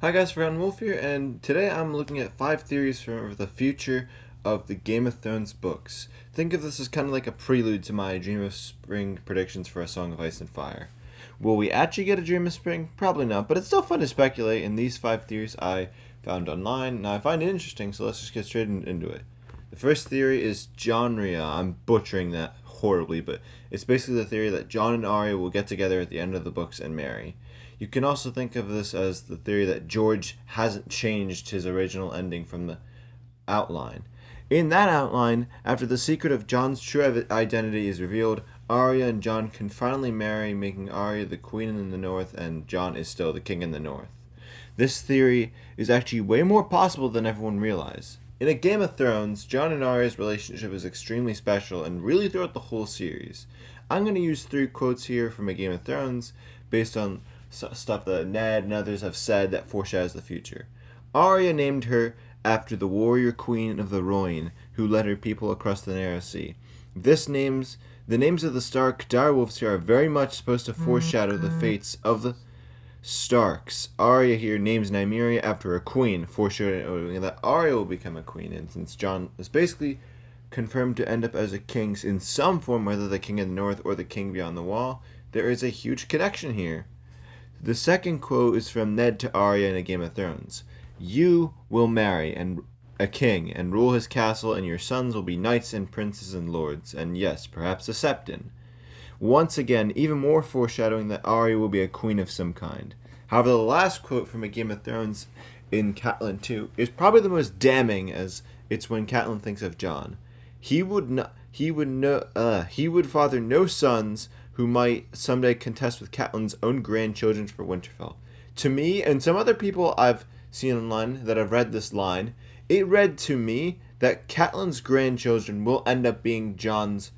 Hi guys, Round Wolf here, and today I'm looking at 5 theories for the future of the Game of Thrones books. Think of this as kind of like a prelude to my Dream of Spring predictions for A Song of Ice and Fire. Will we actually get a Dream of Spring? Probably not, but it's still fun to speculate, and these 5 theories I found online. Now I find it interesting, so let's just get straight into it. The first theory is Jonria. I'm butchering that horribly, but it's basically the theory that Jon and Arya will get together at the end of the books and marry. You can also think of this as the theory that George hasn't changed his original ending from the outline. In that outline, after the secret of Jon's true identity is revealed, Arya and Jon can finally marry, making Arya the queen in the north and Jon is still the king in the north. This theory is actually way more possible than everyone realizes. In A Game of Thrones, Jon and Arya's relationship is extremely special and really throughout the whole series. I'm going to use 3 quotes here from A Game of Thrones based on stuff that Ned and others have said that foreshadows the future. Arya named her after the warrior queen of the Rhoyne, who led her people across the narrow sea. The names of the Stark direwolves here are very much supposed to foreshadow the fates of the Starks. Arya here names Nymeria after a queen, foreshadowing that Arya will become a queen, and since Jon is basically confirmed to end up as a king in some form, whether the king in the north or the king beyond the wall, there is a huge connection here. The second quote is from Ned to Arya in A Game of Thrones. You will marry a king and rule his castle, and your sons will be knights and princes and lords, and yes, perhaps a septon. Once again, even more foreshadowing that Arya will be a queen of some kind. However, the last quote from A Game of Thrones in Catelyn 2 is probably the most damning, as it's when Catelyn thinks of Jon. He would father no sons who might someday contest with Catelyn's own grandchildren for Winterfell. To me, and some other people I've seen online that have read this line, it read to me that Catelyn's grandchildren will end up being Jon's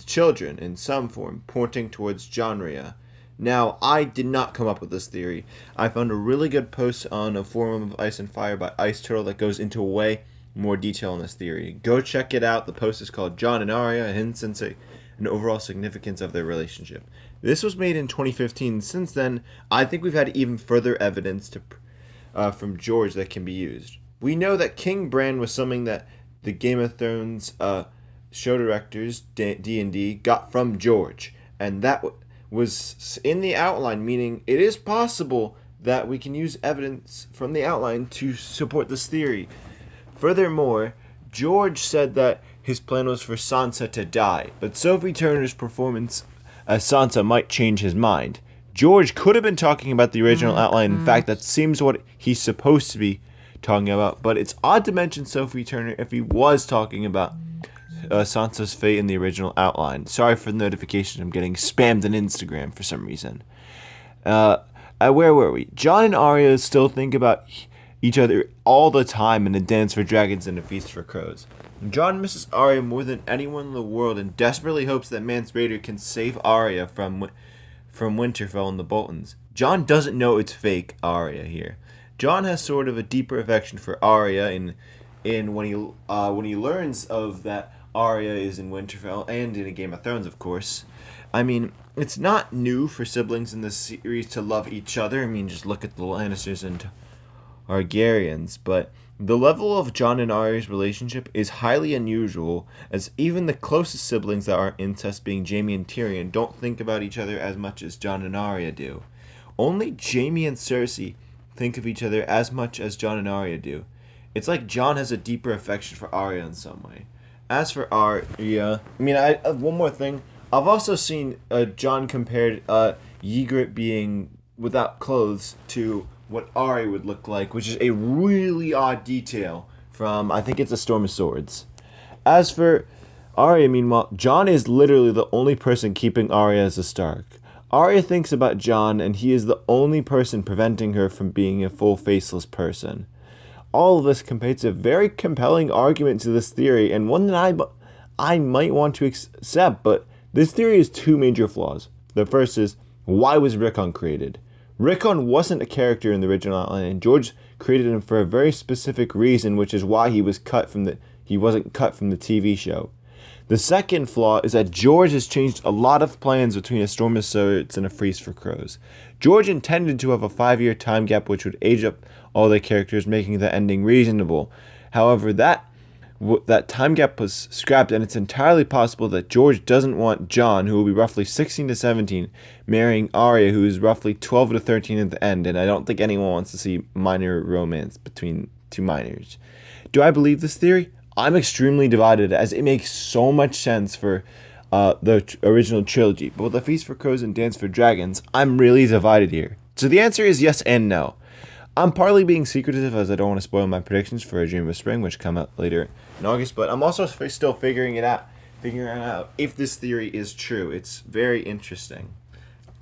children in some form, pointing towards Jonria. Now, I did not come up with this theory. I found a really good post on a forum of Ice and Fire by Ice Turtle that goes into way more detail on this theory. Go check it out. The post is called Jon and Arya, a hidden sensei and overall significance of their relationship. This was made in 2015. Since then, I think we've had even further evidence from George that can be used. We know that King Bran was something that the Game of Thrones show directors, D&D, got from George. And that was in the outline, meaning it is possible that we can use evidence from the outline to support this theory. Furthermore, George said that his plan was for Sansa to die, but Sophie Turner's performance as Sansa might change his mind. George could have been talking about the original outline. In fact, that seems what he's supposed to be talking about, but it's odd to mention Sophie Turner if he was talking about Sansa's fate in the original outline. Sorry for the notification. I'm getting spammed on Instagram for some reason. Where were we? Jon and Arya still think about each other all the time in A Dance for Dragons and A Feast for Crows. Jon misses Arya more than anyone in the world and desperately hopes that Mance Rayder can save Arya from Winterfell and the Boltons. Jon doesn't know it's fake Arya here. Jon has sort of a deeper affection for Arya in when he learns of that Arya is in Winterfell and in A Game of Thrones, of course. I mean, it's not new for siblings in this series to love each other. I mean, just look at the Lannisters and Targaryens, but the level of Jon and Arya's relationship is highly unusual, as even the closest siblings that aren't incest, being Jaime and Tyrion, don't think about each other as much as Jon and Arya do. Only Jaime and Cersei think of each other as much as Jon and Arya do. It's like Jon has a deeper affection for Arya in some way. As for Arya, one more thing. I've also seen Jon compared Ygritte being without clothes to what Arya would look like, which is a really odd detail from, I think it's A Storm of Swords. As for Arya, meanwhile, Jon is literally the only person keeping Arya as a Stark. Arya thinks about Jon, and he is the only person preventing her from being a full faceless person. All of this completes a very compelling argument to this theory, and one that I might want to accept, but this theory has 2 major flaws. The first is, why was Rickon created? Rickon wasn't a character in the original outline, and George created him for a very specific reason, which is why he wasn't cut from the TV show. The second flaw is that George has changed a lot of plans between A Storm of Swords and A Feast for Crows. George intended to have a 5-year time gap which would age up all the characters, making the ending reasonable. However, that time gap was scrapped, and it's entirely possible that George doesn't want Jon, who will be roughly 16 to 17, marrying Arya, who is roughly 12 to 13 at the end, and I don't think anyone wants to see minor romance between two minors. Do I believe this theory? I'm extremely divided, as it makes so much sense for the original trilogy, but with A Feast for Crows and Dance for Dragons, I'm really divided here. So the answer is yes and no. I'm partly being secretive as I don't want to spoil my predictions for A Dream of Spring, which come out later in August, but I'm also still figuring out if this theory is true. It's very interesting.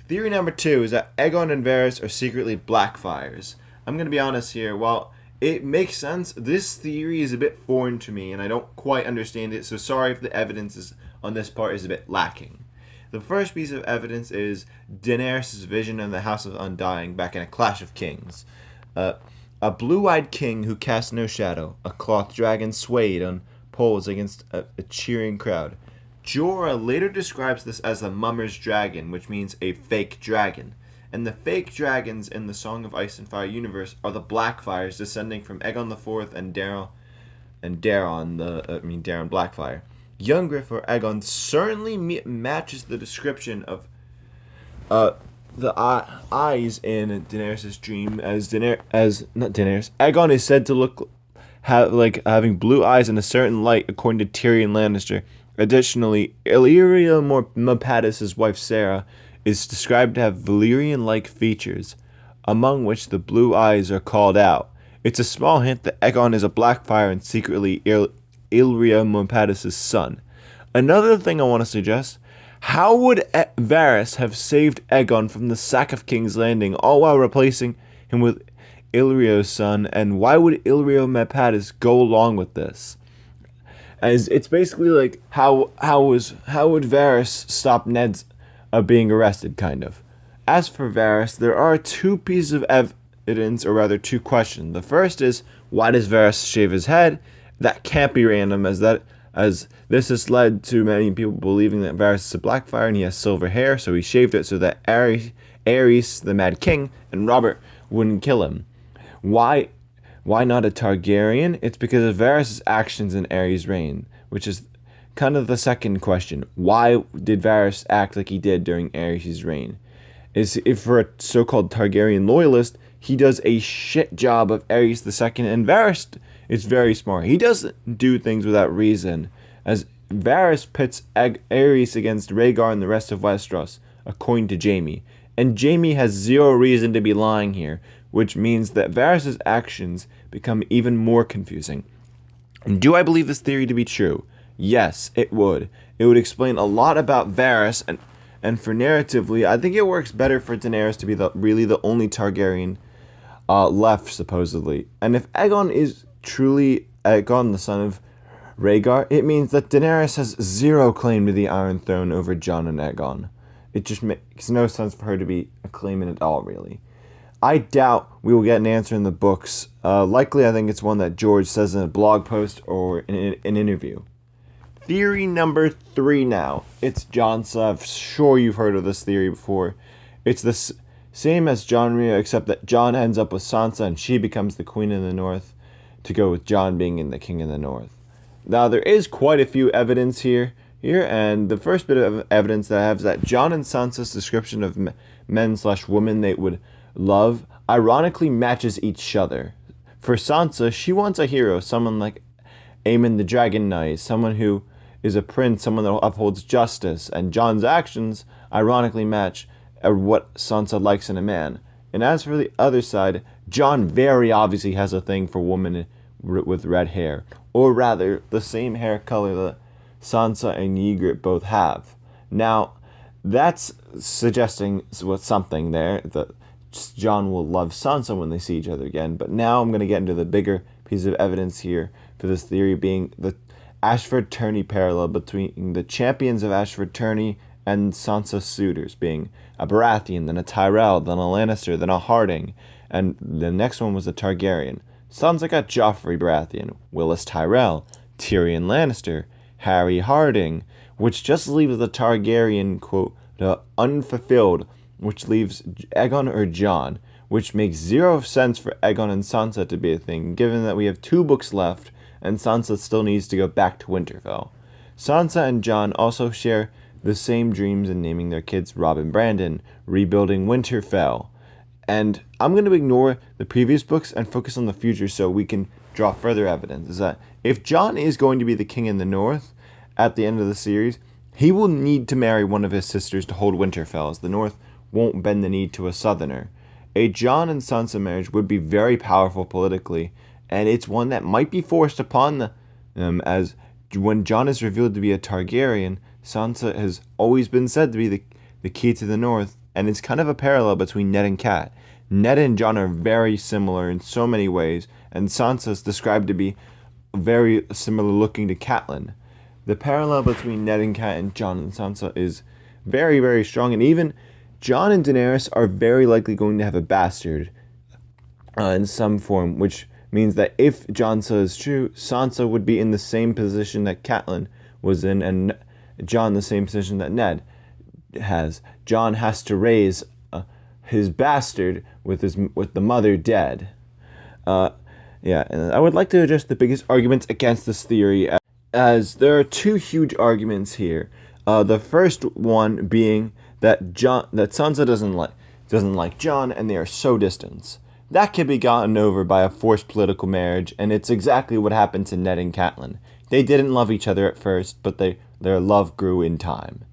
Theory number 2 is that Aegon and Varys are secretly Blackfires. I'm going to be honest here, while it makes sense, this theory is a bit foreign to me, and I don't quite understand it, so sorry if the evidence on this part is a bit lacking. The first piece of evidence is Daenerys' vision in the House of Undying back in A Clash of Kings. A blue-eyed king who cast no shadow, a cloth dragon swayed on poles against a cheering crowd. Jorah later describes this as the Mummer's Dragon, which means a fake dragon. And the fake dragons in the Song of Ice and Fire universe are the Blackfires descending from Aegon IV and Daeron Blackfire. Young Griff or Aegon certainly matches the description of the eyes in Daenerys' dream, as Aegon is said to like having blue eyes and a certain light, according to Tyrion Lannister. Additionally, Illyria Mopatis' wife Sarah is described to have Valyrian-like features, among which the blue eyes are called out. It's a small hint that Aegon is a Blackfire and secretly Illyria Mopatis' son. Another thing I want to suggest: how would Varys have saved Aegon from the sack of King's Landing, all while replacing him with Illyrio's son? And why would Illyria Mopatis go along with this? As it's basically like how would Varys stop Ned's being arrested, kind of. As for Varys, there are two pieces of evidence, or rather two questions. The first is, why does Varys shave his head? That can't be random, as this has led to many people believing that Varys is a Blackfire and he has silver hair, so he shaved it so that Aerys, the Mad King, and Robert wouldn't kill him. Why not a Targaryen? It's because of Varys' actions in Aerys' reign, which is kind of the second question. Why did Varys act like he did during Aerys' reign? If for a so-called Targaryen loyalist, he does a shit job of Aerys II, and Varys is very smart. He doesn't do things without reason, as Varys pits Aerys against Rhaegar and the rest of Westeros, according to Jaime. And Jaime has zero reason to be lying here, which means that Varys' actions become even more confusing. And do I believe this theory to be true? Yes, it would. It would explain a lot about Varys, and for narratively, I think it works better for Daenerys to be really the only Targaryen left, supposedly. And if Aegon is truly Aegon, the son of Rhaegar, it means that Daenerys has zero claim to the Iron Throne over Jon and Aegon. It just makes no sense for her to be claiming it all, really. I doubt we will get an answer in the books. Likely, I think it's one that George says in a blog post or in an interview. Theory number 3 now. It's Jon. I'm sure you've heard of this theory before. It's the same as Jon and Arya, except that Jon ends up with Sansa and she becomes the Queen in the North, to go with Jon being the King in the North. Now, there is quite a few evidence here, and the first bit of evidence that I have is that Jon and Sansa's description of men/women they would love ironically matches each other. For Sansa, she wants a hero, someone like Aemon the Dragon Knight, someone who is a prince, someone that upholds justice, and Jon's actions ironically match what Sansa likes in a man. And as for the other side, Jon very obviously has a thing for women with red hair, or rather, the same hair color that Sansa and Ygritte both have. Now, that's suggesting something there, that Jon will love Sansa when they see each other again. But now I'm going to get into the bigger piece of evidence here for this theory, being the Ashford Tourney parallel between the champions of Ashford Tourney and Sansa's suitors, being a Baratheon, then a Tyrell, then a Lannister, then a Harding, and the next one was a Targaryen. Sansa got Joffrey Baratheon, Willis Tyrell, Tyrion Lannister, Harry Harding, which just leaves the Targaryen, quote, unfulfilled, which leaves Aegon or Jon, which makes zero sense for Aegon and Sansa to be a thing, given that we have 2 books left, and Sansa still needs to go back to Winterfell. Sansa and Jon also share the same dreams in naming their kids Robb and Brandon, rebuilding Winterfell. And I'm going to ignore the previous books and focus on the future so we can draw further evidence. Is that if Jon is going to be the king in the north at the end of the series, he will need to marry one of his sisters to hold Winterfell, as the north won't bend the knee to a southerner. A Jon and Sansa marriage would be very powerful politically, and it's one that might be forced upon them, as when Jon is revealed to be a Targaryen, Sansa has always been said to be the key to the north, and it's kind of a parallel between Ned and Cat. Ned and Jon are very similar in so many ways, and Sansa is described to be very similar looking to Catelyn. The parallel between Ned and Cat and Jon and Sansa is very, very strong, and even Jon and Daenerys are very likely going to have a bastard in some form, which means that if Jon is true, Sansa would be in the same position that Catelyn was in, and Jon the same position that Ned has. Jon has to raise his bastard with the mother dead. And I would like to address the biggest arguments against this theory, as there are 2 huge arguments here. The first one being that Sansa doesn't like Jon, and they are so distant. That can be gotten over by a forced political marriage, and it's exactly what happened to Ned and Catelyn. They didn't love each other at first, but their love grew in time.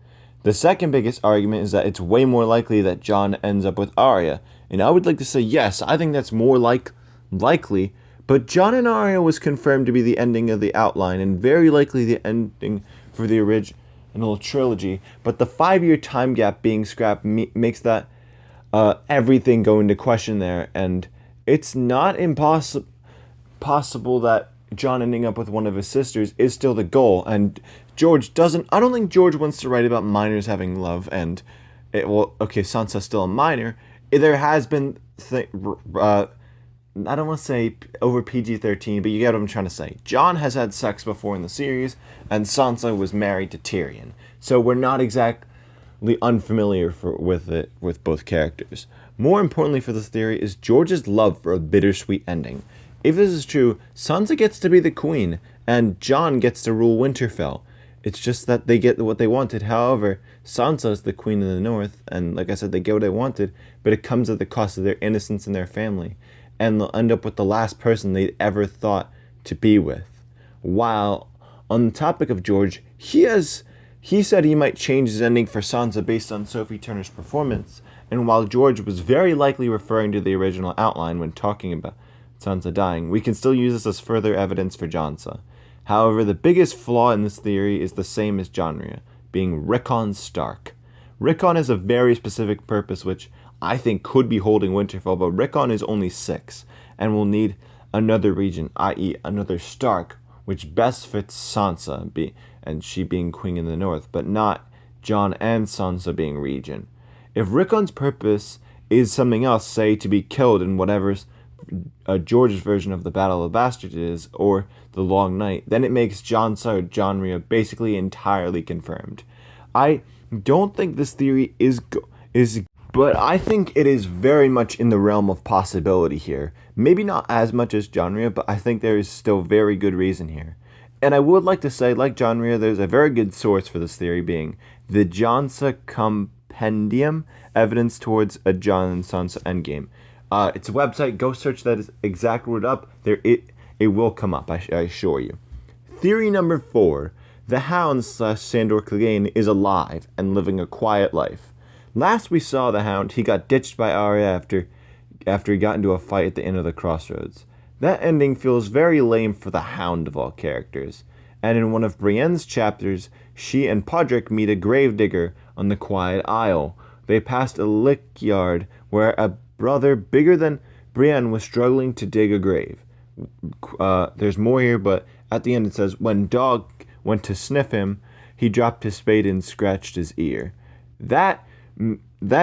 The second biggest argument is that it's way more likely that Jon ends up with Arya, and I would like to say yes, I think that's more likely, but Jon and Arya was confirmed to be the ending of the outline, and very likely the ending for the original trilogy, but the 5-year time gap being scrapped makes that everything go into question there, and it's not possible that Jon ending up with one of his sisters is still the goal, and I don't think George wants to write about minors having love, and Sansa's still a minor. There has been, I don't want to say over PG-13, but you get what I'm trying to say. Jon has had sex before in the series, and Sansa was married to Tyrion, so we're not exactly unfamiliar with both characters. More importantly for this theory is George's love for a bittersweet ending. If this is true, Sansa gets to be the queen, and Jon gets to rule Winterfell. It's just that they get what they wanted. However, Sansa is the queen of the north, and like I said, they get what they wanted, but it comes at the cost of their innocence and their family, and they'll end up with the last person they ever thought to be with. While, on the topic of George, he said he might change his ending for Sansa based on Sophie Turner's performance, and while George was very likely referring to the original outline when talking about Sansa dying, we can still use this as further evidence for Sansa. However, the biggest flaw in this theory is the same as Jon and Arya, being Rickon Stark. Rickon has a very specific purpose which I think could be holding Winterfell, but Rickon is only 6, and will need another region, i.e. another Stark, which best fits Sansa, and she being queen in the north, but not Jon and Sansa being region. If Rickon's purpose is something else, say to be killed in whatever's George's version of the Battle of Bastards is, or the Long Night, then it makes Jon and Arya basically entirely confirmed. I don't think this theory is, but I think it is very much in the realm of possibility here. Maybe not as much as Jon and Arya, but I think there is still very good reason here. And I would like to say, like Jon and Arya, there's a very good source for this theory being the Sansa Compendium, evidence towards a Jon and Sansa endgame. It's a website. Go search that exact word up. It will come up, I assure you. Theory number 4. The Hound / Sandor Clegane is alive and living a quiet life. Last we saw the Hound, he got ditched by Arya after he got into a fight at the Inn of the Crossroads. That ending feels very lame for the Hound of all characters. And in one of Brienne's chapters, she and Podrick meet a gravedigger on the Quiet Isle. They passed a lickyard where a brother bigger than Brienne was struggling to dig a grave. There's more here, but at the end it says, when Dog went to sniff him, he dropped his spade and scratched his ear. That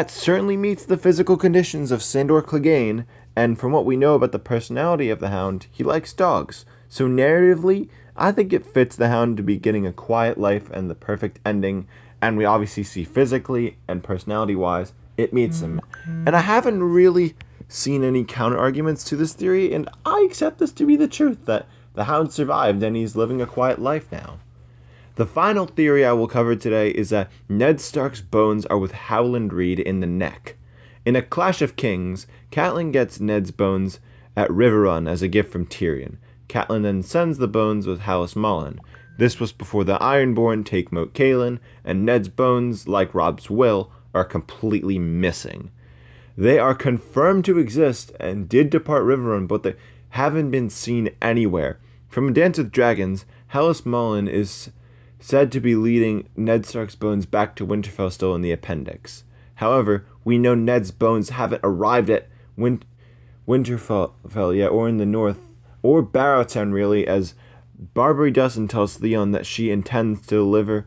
certainly meets the physical conditions of Sandor Clegane, and from what we know about the personality of the Hound, he likes dogs. So narratively, I think it fits the Hound to be getting a quiet life and the perfect ending, and we obviously see physically and personality-wise, it meets him. And I haven't really seen any counter-arguments to this theory, and I accept this to be the truth, that the Hound survived and he's living a quiet life now. The final theory I will cover today is that Ned Stark's bones are with Howland Reed in the neck. In A Clash of Kings, Catelyn gets Ned's bones at River Run as a gift from Tyrion. Catelyn then sends the bones with Hallis Mullen. This was before the Ironborn take Moat Cailin, and Ned's bones, like Robb's will, are completely missing. They are confirmed to exist and did depart River Run, but they haven't been seen anywhere. From A Dance with Dragons, Hallis Mullen is said to be leading Ned Stark's bones back to Winterfell still in the appendix. However, we know Ned's bones haven't arrived at Winterfell yet, or in the north, or Barrowtown really, as Barbary Dustin tells Theon that she intends to deliver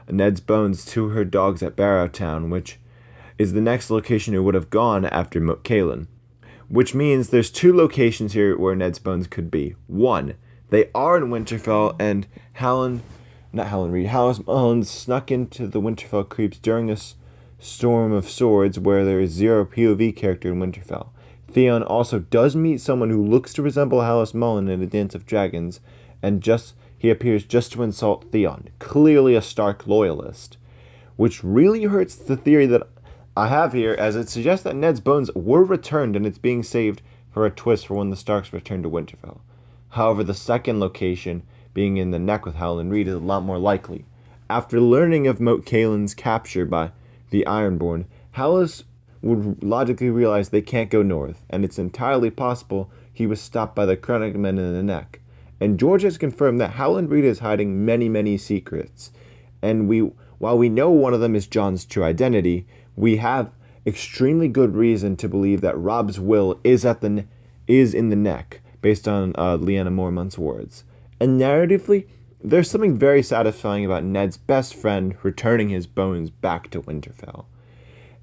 Ned's bones to her dogs at Barrowtown, which is the next location it would have gone after Moat Cailin. Which means there's two locations here where Ned's bones could be. One, they are in Winterfell, and Hallis Mullen snuck into the Winterfell creeps during a storm of swords where there is zero POV character in Winterfell. Theon also does meet someone who looks to resemble Hallis Mullen in A Dance of Dragons, and he appears just to insult Theon, clearly a Stark loyalist, which really hurts the theory that I have here, as it suggests that Ned's bones were returned and it's being saved for a twist for when the Starks return to Winterfell. However, the second location, being in the neck with Howland Reed, is a lot more likely. After learning of Moat Cailin's capture by the Ironborn, Hallis would logically realize they can't go north, and it's entirely possible he was stopped by the Chronic Men in the neck. And George has confirmed that Howland Reed is hiding many, many secrets. And while we know one of them is Jon's true identity, we have extremely good reason to believe that Robb's will is in the neck, based on Lyanna Mormont's words. And narratively, there's something very satisfying about Ned's best friend returning his bones back to Winterfell.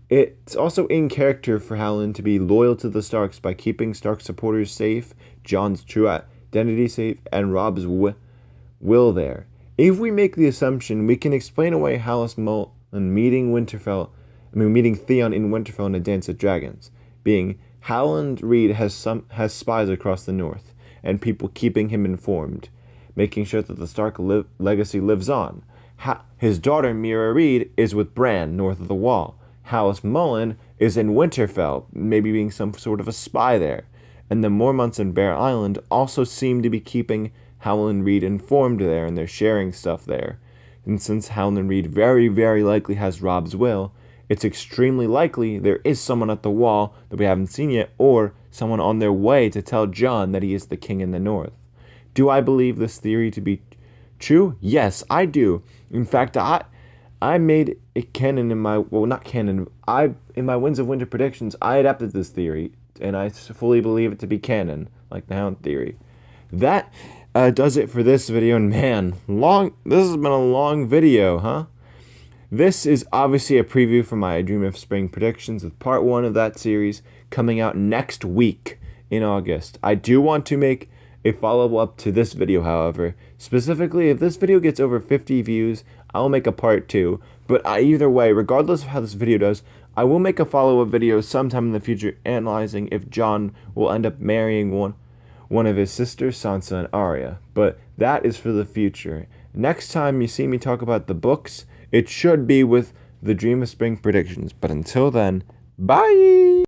It's also in character for Howland to be loyal to the Starks by keeping Stark supporters safe, Jon's true identity safe, and Robb's will there. If we make the assumption, we can explain away Hallis Mullen meeting Theon in Winterfell in A Dance of Dragons, being Howland Reed has spies across the north, and people keeping him informed, making sure that the Stark legacy lives on. His daughter Mira Reed is with Bran north of the Wall. Hallis Mullen is in Winterfell, maybe being some sort of a spy there. And the Mormonts in Bear Island also seem to be keeping Howland Reed informed there, and they're sharing stuff there. And since Howland Reed very, very likely has Robb's will, it's extremely likely there is someone at the Wall that we haven't seen yet, or someone on their way to tell Jon that he is the king in the north. Do I believe this theory to be true? Yes, I do. In fact, I made it canon in my, well, not canon, in my Winds of Winter predictions, I adapted this theory, and I fully believe it to be canon, like the Hound theory. That does it for this video, and man, this has been a long video, huh? This is obviously a preview for my Dream of Spring predictions, with part 1 of that series coming out next week in August. I do want to make a follow-up to this video, however. Specifically, if this video gets over 50 views, I'll make a part 2. But either way, regardless of how this video does, I will make a follow-up video sometime in the future analyzing if Jon will end up marrying one of his sisters, Sansa and Arya. But that is for the future. Next time you see me talk about the books, it should be with the Dream of Spring predictions. But until then, bye!